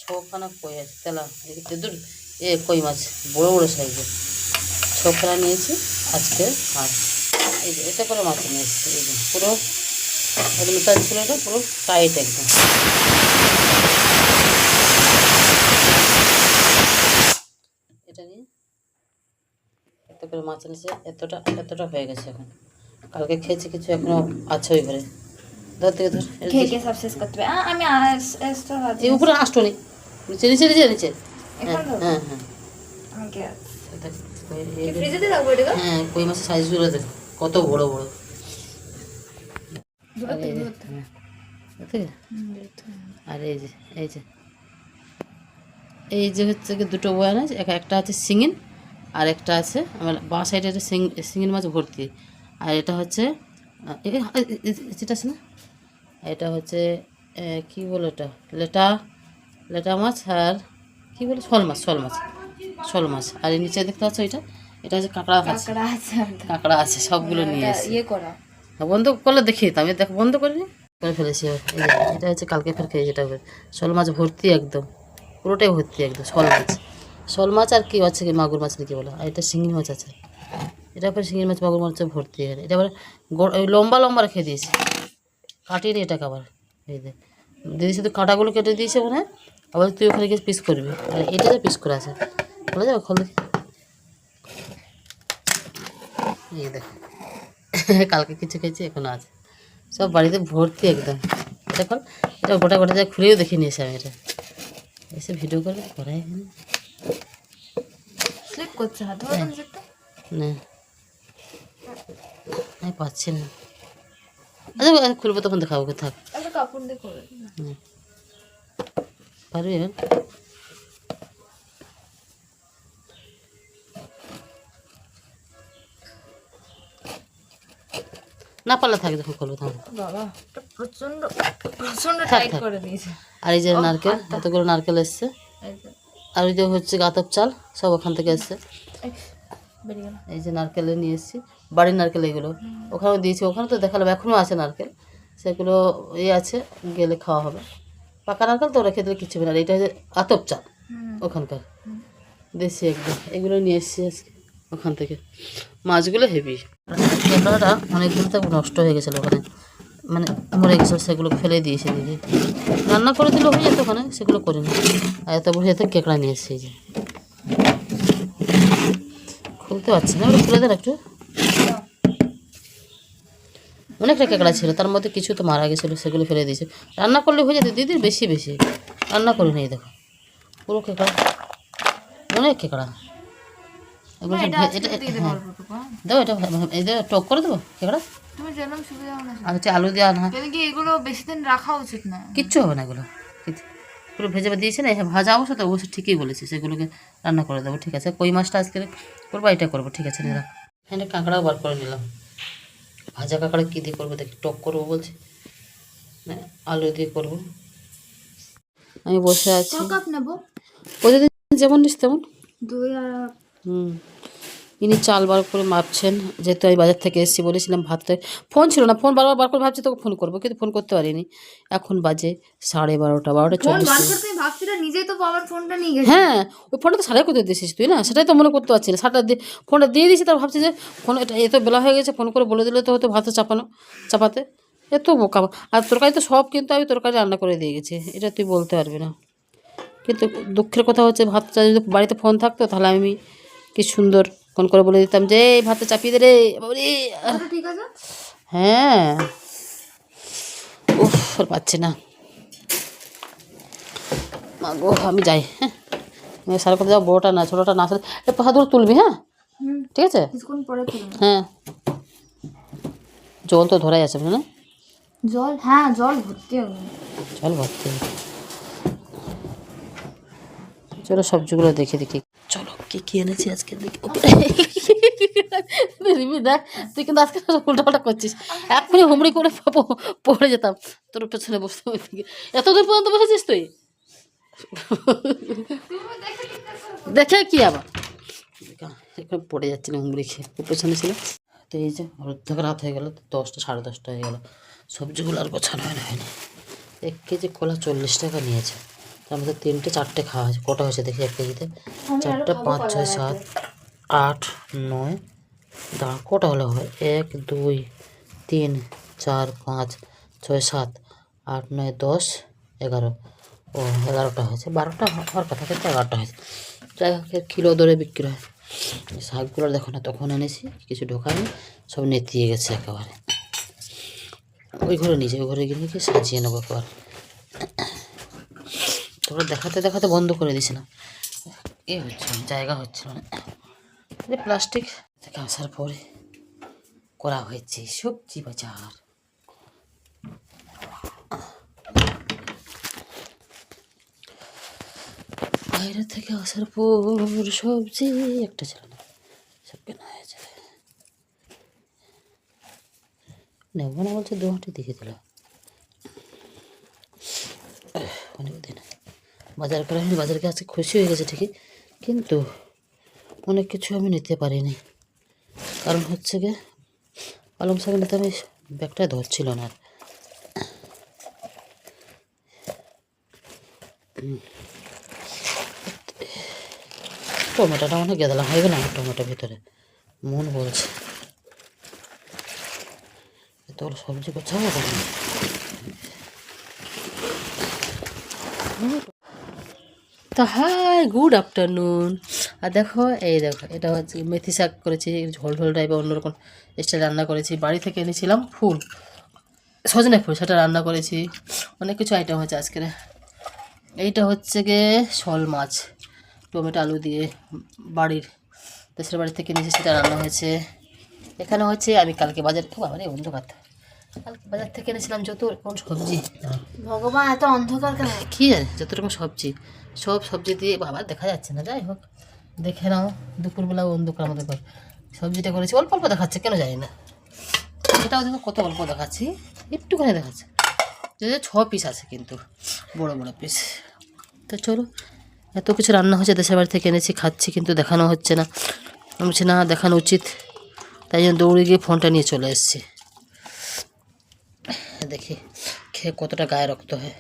ছখানা কই আছে তেলা দূর কই মাছ বড় বড় সাইজের ছখানা নিয়েছি আজকে। আর এই যে এটা করে মাছ নিয়েছি, এই যে পুরো মিটার ছিল, এটা পুরো টাইট একদম। এটা নিয়ে এত করে মাছ এনেছে, এতটা হয়ে গেছে এখন। কালকে খেয়েছি কিছু, এখনো আছে ওই ঘরে। ধর থেকে ধর সব শেষ করতে হবে। আমি এই উপরে আসতো নি, নিচে নিচে নিচে নিচে। হ্যাঁ হ্যাঁ হ্যাঁ হ্যাঁ, কই মাছের সাইজগুলো দেখ কত বড় বড়। আর এই যে এই যে এই যে হচ্ছে কি দুটো বয়ান আছে, একটা আছে শিঙিন আর একটা আছে আমার বাঁ সাইডে একটা শিঙিন মাছ ভর্তি। আর এটা হচ্ছে যেটা আছে না, এটা হচ্ছে কি বলো, এটা লেটা মাছ। আর কি বলে, শোল মাছ। আর এই নিচে দেখতে পাচ্ছ এটা হচ্ছে কাঁকড়া আছে সবগুলো নিয়ে এসে বন্ধ করলে দেখিয়ে দিতাম। দেখো বন্ধ করিনি, করে ফেলেছি। এটা হচ্ছে কালকে ফের খেয়ে, যেটা শোল মাছ ভর্তি একদম, পুরোটাই ভর্তি একদম শোল মাছ। আর কি আছে কি মাগুর মাছ নাকি বলো। আর এটা শিঙি মাছ আছে, এটা পরে শিঙি মাছ মাগুর মাছ ভর্তি। এটা আবার লম্বা লম্বা রেখে দিয়েছি, কাটিয়ে নিয়ে এটাকে আবার এই দেখ দিদি শুধু কাঁটাগুলো কেটে দিয়েছে মনে হয়। আবার তুই ওখানে গিয়ে পিস করবি। আর এটা যে পিস করে আছে, খোলা যাবে, খোল দেখি। এই দেখ কালকে কিছু খেয়েছি, এখনো আছে সব বাড়িতে ভর্তি একদম। এটা খোল, এটা গোটা গোটা যা খুলেও দেখে নিয়েছি আমি। এটা এসে ভিডিও করে করাই না, আমি পাচ্ছি না। আচ্ছা খুলবো তখন দেখাবো, থাক পারবি এবার। না পারলে থাকে যখন করবো তখন। আর এই যে নারকেল, এতগুলো নারকেল এসছে। আর ওই যে হচ্ছে গাতব চাল, সব ওখান থেকে এসছে। এই যে নারকেল নিয়ে এসেছি, বাড়ির নারকেল এগুলো ওখানেও দিয়েছি। ওখানে তো দেখালাম এখনও আছে নারকেল, সেগুলো আছে, গেলে খাওয়া হবে। পাকা নারকেল তো ওরা খেতে কিছু হবে না। এইটা হচ্ছে আতপ চাল ওখানকার, দেশি একদম। এগুলো নিয়ে এসেছি আজকে ওখান থেকে। মাছগুলো হেভি। ক্যাঁকড়াটা অনেকদিন তো নষ্ট হয়ে গেছিলো ওখানে, মানে মরে গেছিলো, সেগুলো ফেলে দিয়েছে দিদি। রান্না করে দিলে হয়ে যেত ওখানে, সেগুলো করিনি। আর এত বড় এতে ক্যাঁকড়া নিয়ে এসেছি। যে খুলতে পারছি না, ওটা খুলে দেন একটু। অনেকটা ক্যাঁকড়া ছিল, তার মধ্যে কিছু তো মারা গেছিলো, সেগুলো ফেলে দিয়েছে। রান্না করলে হয়ে যেত দিদির, বেশি রান্না করি নেই। দেখো পুরো ক্যাঁকড়া, অনেক ক্যাঁকড়া। এগুলো দেবো, এটা এটা টক করে দেবো ক্যাঁকড়া। আর হচ্ছে আলু দেওয়া না, এগুলো বেশি দিন রাখা উচিত না, কিচ্ছু হবে না। এগুলো পুরো ভেজে দিয়েছে না, ভাজা অবশ্য তো অবশ্য ঠিকই বলেছি, সেগুলোকে রান্না করে দেবো। ঠিক আছে, কই মাছটা আজকে করবো, এটা করবো। ঠিক আছে নিলাম, হ্যাঁ কাঁকড়াও বার করে নিলাম। ভাজা কাঁকড়া কী দিয়ে করবো দেখি, টক করবো বলছি, আলু দিয়ে করবো। আমি বসে আছি, প্রতিদিন যেমন নিস তেমন। ইনি চাল বার করে মাপছেন, যেহেতু আমি বাজার থেকে এসেছি। বলেছিলাম ভাতটা, ফোন ছিল না, ফোন বার করে ভাবছি তোকে ফোন করবো, কিন্তু ফোন করতে পারিনি। এখন বাজে 12:30 হ্যাঁ, ওই ফোনটা তো 12:30 করে দিয়েছিস তুই না, সেটাই তো মনে করতে পারছি না। 7টা ফোনটা দিয়ে দিয়েছি, তার ভাবছি যে ফোন এটা এত বেলা হয়ে গেছে, ফোন করে বলে দিলে তো হয়তো ভাতটা চাপাতে। এত বোকা। আর তরকারি তো সব, কিন্তু আমি তরকারি রান্না করে দিয়ে গেছি, এটা তুই বলতে পারবি না। কিন্তু দুঃখের কথা হচ্ছে, ভাতটা যদি বাড়িতে ফোন থাকতো তাহলে আমি কি সুন্দর ফোন করে বলে দিতাম যে এই ভাতটা চাপিয়ে দে রে। হ্যাঁ, উফ পাচ্ছি না গো, আমি যাই। হ্যাঁ সারা কথা যাও, বড়োটা না ছোটোটা না, হাত ধরে তুলবি। হ্যাঁ ঠিক আছে, হ্যাঁ জল তো ধরাই আছে না, জল, হ্যাঁ জল ভর্তি, চলো সবজিগুলো দেখে দেখি। চলো কি এনেছি আজকে দেখি। দেখ তুই কিন্তু আজকে উল্টাপাল্টা করছিস, এক্ষুনি হুমড়ি করে পড়ে যেতাম তোর পেছনে বসতে। এতদূর পর্যন্ত বসেছিস তুই, দেখে কি আবার পড়ে যাচ্ছি না, হুমড়ি খেয়ে পেছনে ছিল। তো এই যে অর্ধেক রাত হয়ে গেল, 10টা 10:30 হয়ে গেল, সবজিগুলো আর গোছানো হয়নি। 1 কেজি কলা 40 টাকা নিয়েছে, তার মধ্যে 3টে 4টে খাওয়া হয়েছে। কটা হয়েছে দেখি 1 কেজিতে? 4টা 5 6 7 8 9, দাঁড়া কটা হলে হবে? 1 2 3 4 5 6 7 8 9 10 11। ও 11টা হয়েছে, 12টা হওয়ার কথা, কিন্তু 11টা হয়েছে। যাই হোক, কিলো দরে বিক্রি হয়। শাকগুলো দেখো না, তখন এনেছি কিছু ঢোকায়নি, সব নেতিয়ে গেছে একেবারে। ওই ঘরে নিচে, ওই ঘরে গিয়ে সাজিয়ে নেবো একেবারে। তোমরা দেখাতে দেখাতে বন্ধ করে দিছি না, এ হচ্ছে জায়গা হচ্ছিল না। প্লাস্টিক থেকে আসার পরে করা হয়েছে সবজি বাজার। বাইরে থেকে আসার পর সবজি একটা ছিল না, সব কেনা হয়েছে। নেব না বলছে, 2 হাঁটি দিয়ে দিল। অনেকদিন বাজার করা হয়নি, বাজারকে আজকে খুশি হয়ে গেছে ঠিকই, কিন্তু অনেক কিছু আমি নিতে পারিনি। কারণ হচ্ছে গিয়ে পালং শাক নিতে আমি ব্যাগটা ধরছিল না। টমেটোটা অনেক গেঁদালাম হয়ে গেল আমার টমেটোর ভিতরে, মন বলছে তোর সবজি কোথাও হবে। তো হাই, গুড আফটারনুন। আর দেখো, এই দেখো, এটা হচ্ছে মেথি শাক করেছি, ঝোল ঝোল টাইপের অন্যরকম স্টাইল রান্না করেছি। বাড়ি থেকে এনেছিলাম ফুল, সজনে ফুল, সেটা রান্না করেছি। অনেক কিছু আইটেম হয়েছে আজকের। এইটা হচ্ছে গিয়ে শোল মাছ, টমেটো আলু দিয়ে, বাড়ির দেশের বাড়ি থেকে নিয়েছি, সেটা রান্না হয়েছে। এখানে হচ্ছে আমি কালকে বাজার, বাবারে অন্ধকার, কালকে বাজার থেকে এনেছিলাম যত রকম সবজি। ভগবান, এত অন্ধকার কেন? কী জানি, যত রকম সবজি, সব সবজি দিয়ে, বাবা দেখা যাচ্ছে না, যাই হোক দেখে নাও। দুপুরবেলা অন্ধকার আমাদের ঘর, সবজিটা করেছি অল্প অল্প দেখাচ্ছে, কেন জানি না। এটাও দেখো কত অল্প দেখাচ্ছি, একটুখানি দেখাচ্ছে। যে 6 পিস আছে, কিন্তু বড় বড় পিস। তো চলো, এত কিছু রান্না হচ্ছে, দেশের বাড়ি থেকে এনেছি, খাচ্ছি, কিন্তু দেখানো হচ্ছে না। আমি বলছি না, দেখানো উচিত, তাই জন্য দৌড়ে গিয়ে ফোনটা নিয়ে চলে এসেছি। দেখি খেয়ে কতটা গায়ে রক্ত হয়।